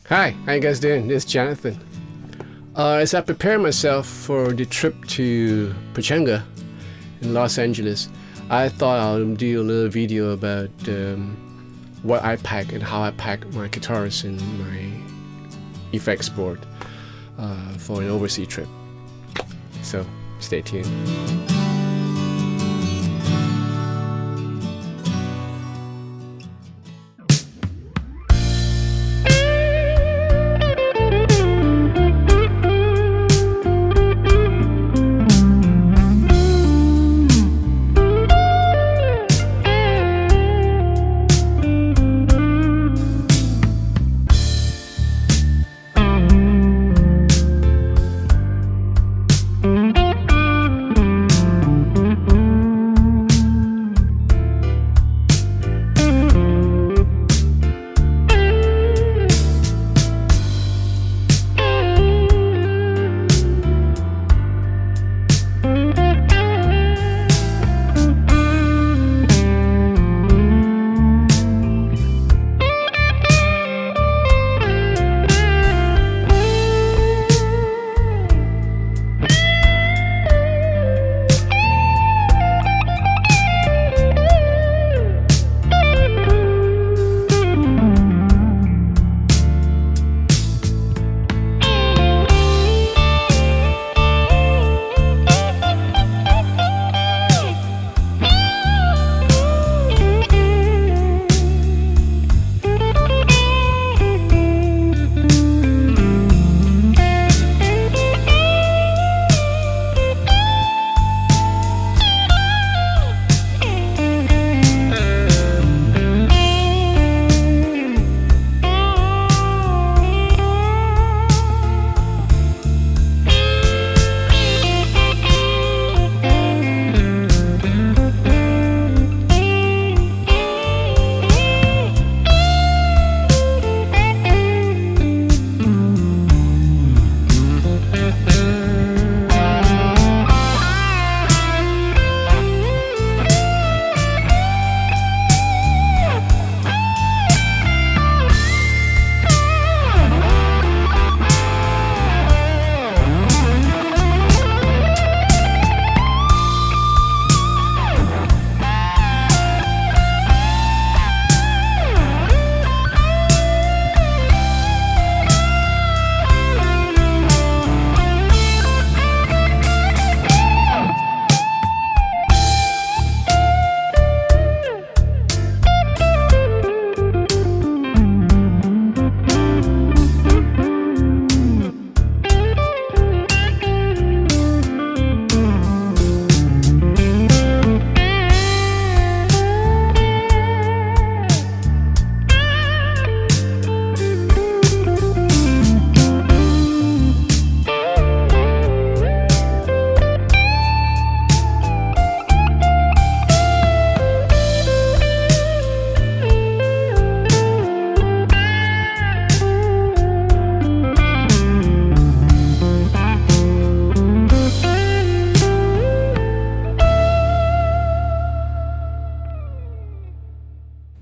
Hi, how you guys doing? This is Jonathan. As I prepare myself for the trip to Pachanga in Los Angeles, I thought I'll do a little video about what I pack and how I pack my guitars and my effects board for an overseas trip. So stay tuned.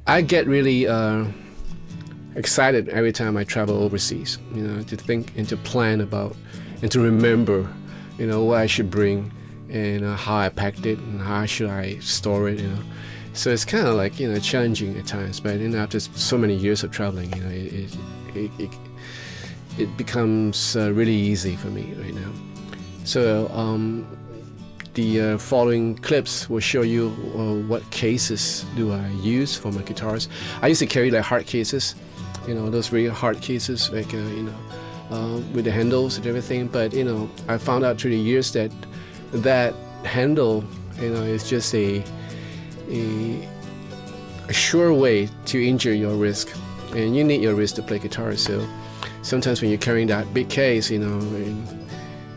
I get really excited every time I travel overseas, to think and to plan about and to remember, what I should bring and how I packed it and how should I store it, So it's kind of like, challenging at times, but after so many years of traveling, it becomes really easy for me right now. So the following clips will show you what cases do I use for my guitars. I used to carry like hard cases, those really hard cases, like with the handles and everything. But I found out through the years that handle, is just a sure way to injure your wrist, and you need your wrist to play guitar. So sometimes when you're carrying that big case,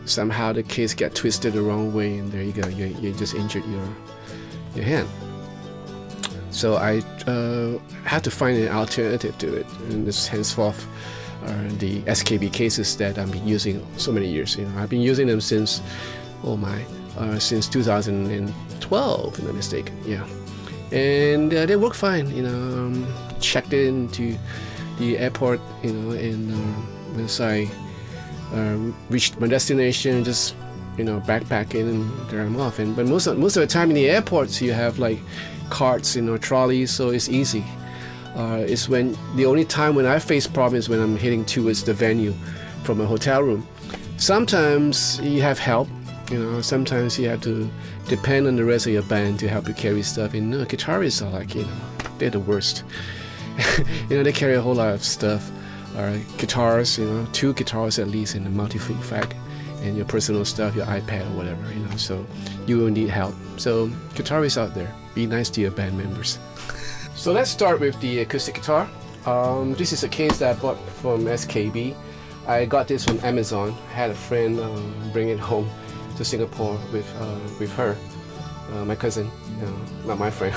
somehow the case got twisted the wrong way, and there you go, you just injured your hand. So I had to find an alternative to it, and this henceforth are the SKB cases that I've been using so many years. I've been using them since since 2012, if I'm not mistaken. Yeah, and they work fine. Checked it into the airport, you know, and once I reached my destination, just, you know, backpacking, and there I'm off. But most of the time in the airports, you have like carts, you know, trolleys, so it's easy. It's when the only time when I face problems when I'm heading towards the venue from a hotel room. Sometimes you have help, you know. Sometimes you have to depend on the rest of your band to help you carry stuff. And you know, guitarists are like, you know, they're the worst. You know, they carry a whole lot of stuff. Guitars, you know, 2 guitars at least in the multi-fact, and your personal stuff, your iPad or whatever, you know. So you will need help. So guitarists out there, be nice to your band members. So let's start with the acoustic guitar. This is a case that I bought from SKB. I got this from Amazon. I had a friend bring it home to Singapore with her, my cousin, not my friend.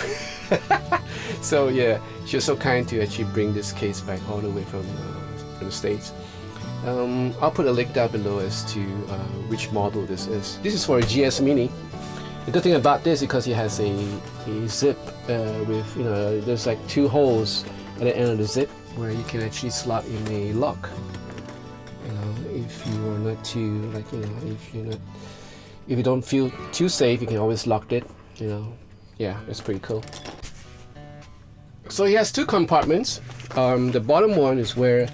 So yeah, she was so kind to actually bring this case back all the way from the States. I'll put a link down below as to which model this is. This is for a GS Mini. The good thing about this is because it has a zip with, you know, there's like 2 holes at the end of the zip where you can actually slot in a lock. You know, if you are not too, like, you know, if you don't feel too safe, you can always lock it. You know, yeah, it's pretty cool. So he has 2 compartments. The bottom one is where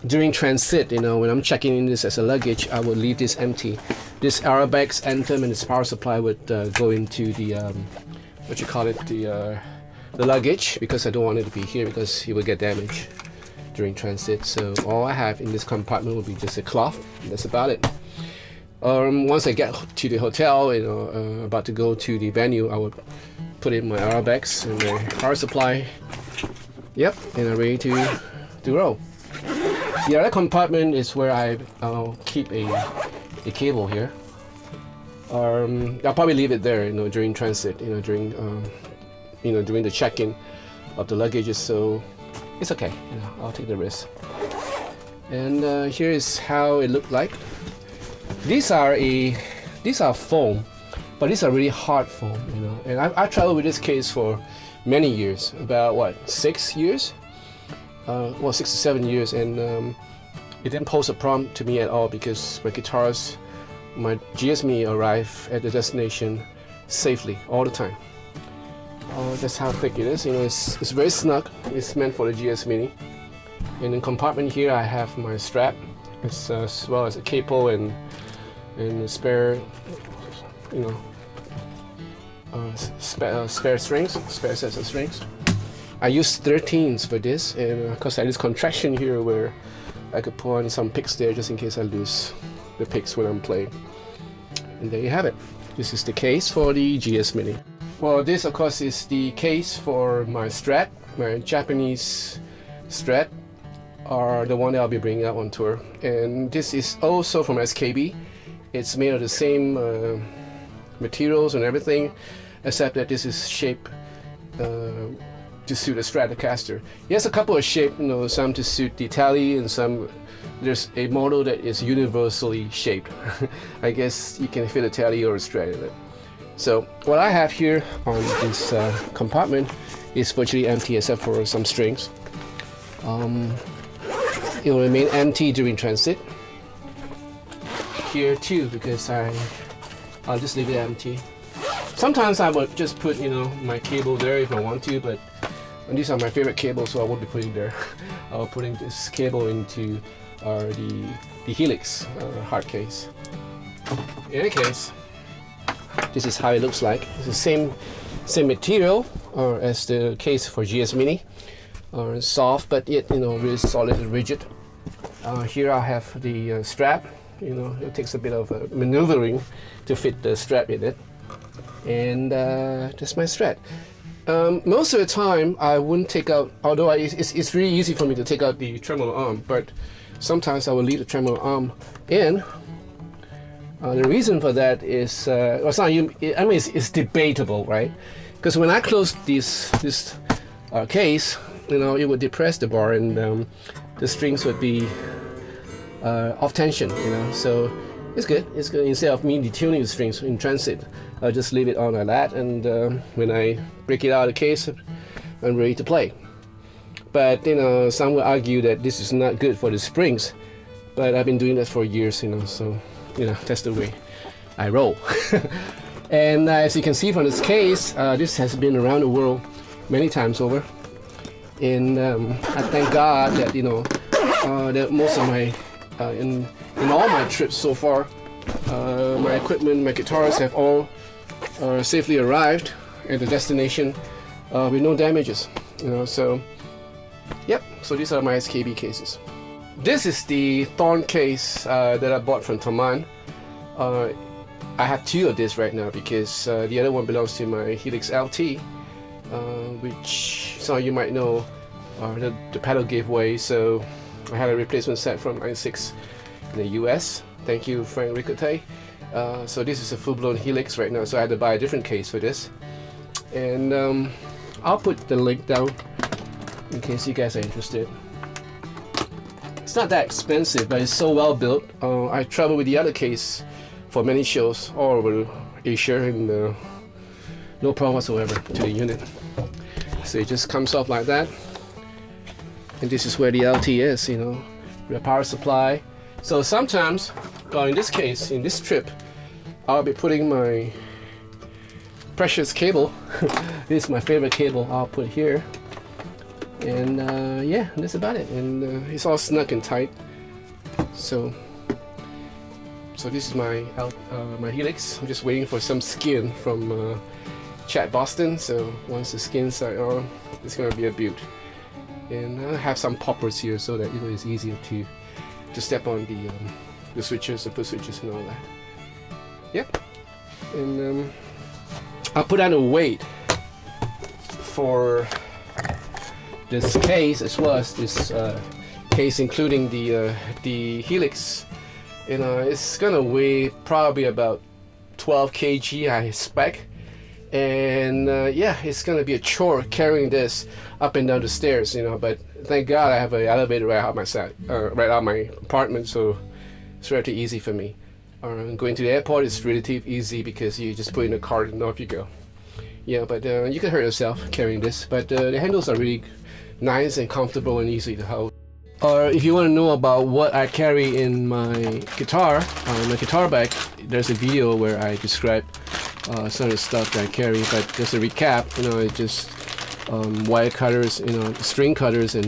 during transit, you know, when I'm checking in this as a luggage, I will leave this empty. This airbags, anthem, and this power supply would go into the what you call it, the luggage, because I don't want it to be here because it will get damaged during transit. So all I have in this compartment will be just a cloth. That's about it. Once I get to the hotel, you know, about to go to the venue, I would put in my airbags and my power supply. Yep, and I'm ready to roll. The other compartment is where I'll keep a cable here. I'll probably leave it there, you know, during transit, you know, during the check-in of the luggages. So it's okay, you know, I'll take the risk. And here is how it looked like. These are foam, but these are really hard foam, you know. And I traveled with this case for many years, about what, 6 years? Well, 6 to 7 years, and it didn't pose a problem to me at all because my guitars, my GS Mini arrive at the destination safely all the time. That's how thick it is. You know, it's very snug. It's meant for the GS Mini. In the compartment here, I have my strap, as well as a capo and spare, you know, spare sets of strings. I use 13s for this, and because I have this contraction here where I could put on some picks there just in case I lose the picks when I'm playing. And there you have it. This is the case for the GS Mini. Well, this of course is the case for my Strat, my Japanese Strat, are the one that I'll be bringing out on tour. And this is also from SKB. It's made of the same materials and everything, except that this is shaped to suit a Stratocaster. It has a couple of shapes, you know, some to suit the Tele and some, there's a model that is universally shaped. I guess you can fit a Tele or a Strat in it. So what I have here on this compartment is virtually empty except for some strings. It will remain empty during transit. Here too, because I'll just leave it empty. Sometimes I would just put, you know, my cable there if I want to, but these are my favorite cables, so I won't be putting there. I'll putting this cable into the Helix hard case. In any case, this is how it looks like. It's the same material as the case for GS Mini. Soft, but yet, you know, really solid and rigid. Here I have the strap. You know, it takes a bit of maneuvering to fit the strap in it. And that's my Strat. Most of the time I wouldn't take out, although it's really easy for me to take out the tremolo arm, but sometimes I will leave the tremolo arm in. The reason for that is, well, it's not, I mean, it's debatable, right? Because when I close this case, you know, it would depress the bar and the strings would be off tension, you know. So it's good. It's good. Instead of me detuning the strings in transit, I'll just leave it on like that, and when I break it out of the case, I'm ready to play. But you know, some will argue that this is not good for the springs. But I've been doing that for years, you know, so you know, that's the way I roll. And as you can see from this case, this has been around the world many times over. And I thank God that, you know, that most of my in all my trips so far, my equipment, my guitars have all safely arrived at the destination with no damages, you know. So yep, so these are my SKB cases. This is the Thorn case that I bought from Taman. I have two of this right now because the other one belongs to my Helix LT, which some of you might know, the pedal gave way, so I had a replacement set from 96 in the US. Thank you, Frank Ricote. So this is a full-blown Helix right now, so I had to buy a different case for this. And I'll put the link down in case you guys are interested. It's not that expensive, but it's so well built. I traveled with the other case for many shows all over Asia, and no problem whatsoever to the unit. So it just comes off like that. And this is where the LT is, you know, with a power supply. So sometimes, in this case, in this trip, I'll be putting my precious cable. This is my favorite cable. I'll put here. And yeah, that's about it. And it's all snug and tight. So this is my my Helix. I'm just waiting for some skin from Chad Boston. So once the skins are on, it's gonna be a beaut. And I have some poppers here so that, you know, it's easier to step on the switches, the foot switches, and all that. Yep. And I'll put on a weight for this case as well as this case, including the Helix. You know, it's gonna weigh probably about 12 kg, I expect. And yeah, it's gonna be a chore carrying this up and down the stairs, you know. But thank God I have an elevator right out my apartment, so it's relatively easy for me. Going to the airport is relatively easy because you just put in a card and off you go. Yeah, but you can hurt yourself carrying this. But the handles are really nice and comfortable and easy to hold. Or if you want to know about what I carry in my guitar bag, there's a video where I describe some of the stuff that I carry. But just a recap, you know, it's just wire cutters, you know, string cutters and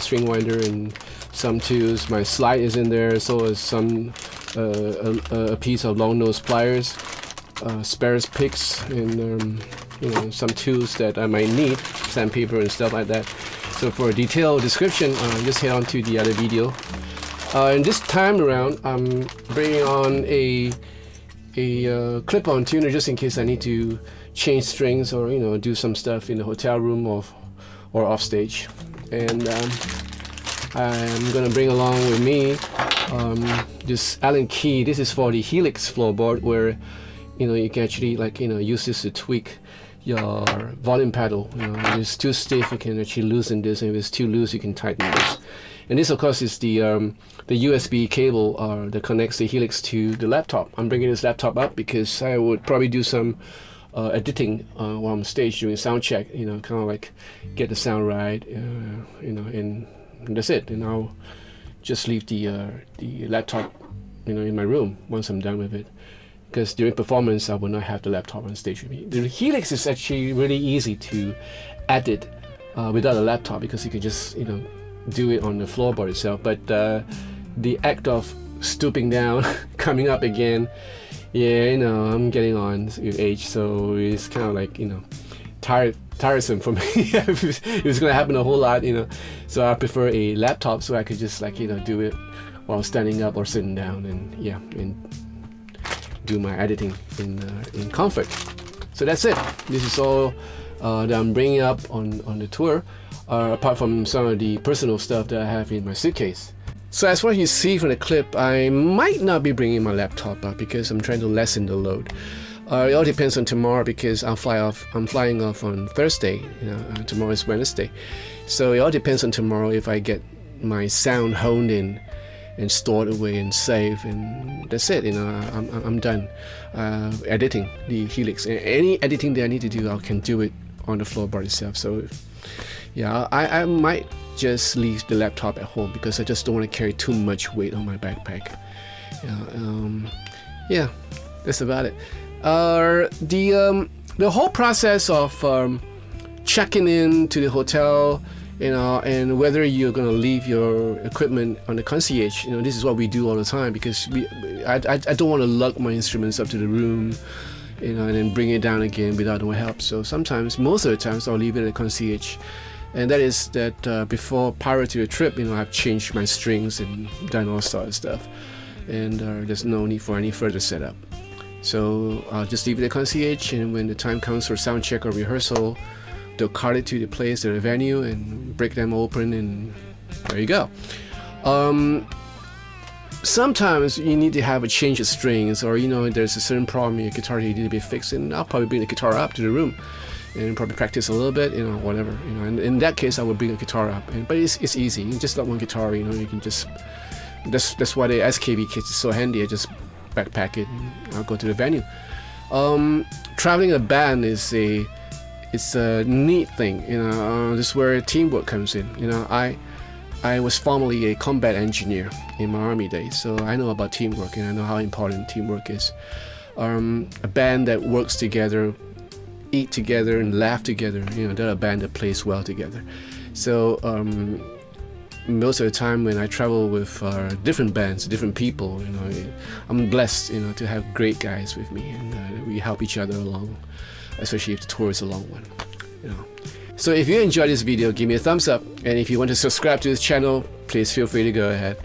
string winder, and some tools. My slide is in there, so is some a piece of long nose pliers, spares picks, and you know, some tools that I might need, sandpaper and stuff like that. So for a detailed description, just head on to the other video. And this time around, I'm bringing on a clip-on tuner just in case I need to change strings or, you know, do some stuff in the hotel room or off stage. And I'm gonna bring along with me this Allen key. This is for the Helix floorboard, where, you know, you can actually, like, you know, use this to tweak your volume pedal. You know, if it's too stiff, you can actually loosen this, and if it's too loose, you can tighten this. And this, of course, is the USB cable that connects the Helix to the laptop. I'm bringing this laptop up because I would probably do some editing while I'm on stage doing sound check. You know, kind of like get the sound right. You know, and that's it. And I'll just leave the laptop, you know, in my room once I'm done with it. Because during performance, I will not have the laptop on stage with me. The Helix is actually really easy to edit without a laptop, because you can just, you know, do it on the floorboard itself. But the act of stooping down, coming up again, yeah, you know, I'm getting on with age, so it's kind of like, you know, tiresome for me. It's gonna happen a whole lot, you know. So I prefer a laptop so I could just, like, you know, do it while standing up or sitting down, and yeah, and do my editing in comfort. So that's it. This is all that I'm bringing up on the tour, apart from some of the personal stuff that I have in my suitcase. So as far as you see from the clip, I might not be bringing my laptop up because I'm trying to lessen the load. It all depends on tomorrow, because I'm flying off on Thursday. You know, tomorrow is Wednesday, so it all depends on tomorrow if I get my sound honed in and stored away and saved, and that's it. You know, I'm done editing the Helix. Any editing that I need to do, I can do it on the floorboard itself. So Yeah, I might just leave the laptop at home because I just don't want to carry too much weight on my backpack. Yeah, that's about it. The whole process of checking in to the hotel, and whether you're gonna leave your equipment on the concierge, this is what we do all the time, because I don't want to lug my instruments up to the room, and then bring it down again without no help. So sometimes, most of the times, I'll leave it at the concierge, and that is that prior to the trip, I've changed my strings and done all sorts of stuff, and there's no need for any further setup. So I'll just leave it at the concierge, and when the time comes for sound check or rehearsal, they'll cart it to the place, to the venue, and break them open, and there you go. Sometimes you need to have a change of strings, or there's a certain problem in your guitar that you need to be fixed, and I'll probably bring the guitar up to the room and probably practice a little bit, whatever. And in that case, I would bring a guitar up, but it's easy. You just got one guitar, you can just. That's why the SKB Case is so handy. I just backpack it, and I'll go to the venue. Traveling a band is it's a neat thing, this is where teamwork comes in. I was formerly a combat engineer in my army days, so I know about teamwork, and I know how important teamwork is. A band that works together, eat together, and laugh together, they're a band that plays well together. So most of the time when I travel with different bands, different people, I'm blessed, to have great guys with me, and we help each other along, especially if the tour is a long one. So if you enjoyed this video, give me a thumbs up, and if you want to subscribe to this channel, please feel free to go ahead.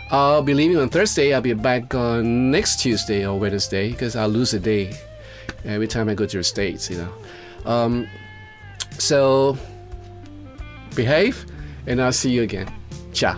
I'll be leaving on Thursday. I'll be back on next Tuesday or Wednesday, because I'll lose a day every time I go to the States. So behave, and I'll see you again. Ciao.